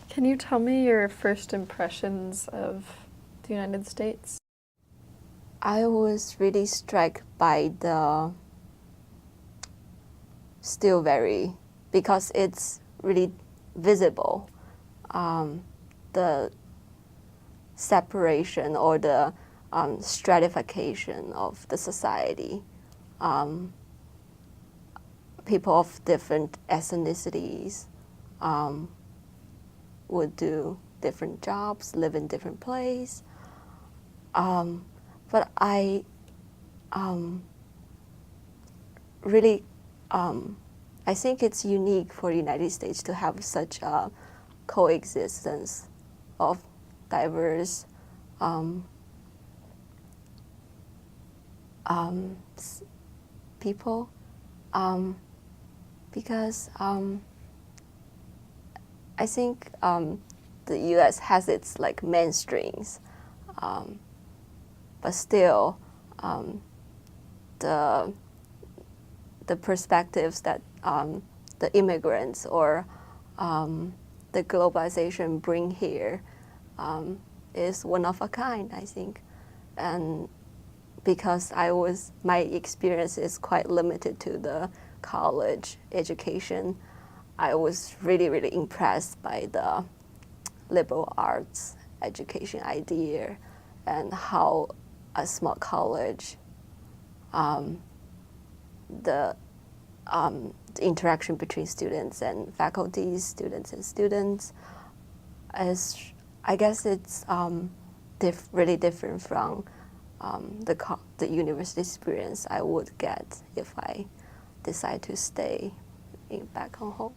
Can you tell me your first impressions of the United States? I was really struck by the still very, because it's really visible, the separation or the stratification of the society. People of different ethnicities would do different jobs, live in different places. But I really, I think it's unique for the United States to have such a coexistence of diverse people, because I think the U.S. has its like mainstreams, but still the perspectives that the immigrants or the globalization bring here is one of a kind, I think. And because my experience is quite limited to the college education, I was really, really impressed by the liberal arts education idea and how a small college, the interaction between students and faculties, students and students, is, I guess it's really different from the university experience I would get if I decide to stay back home.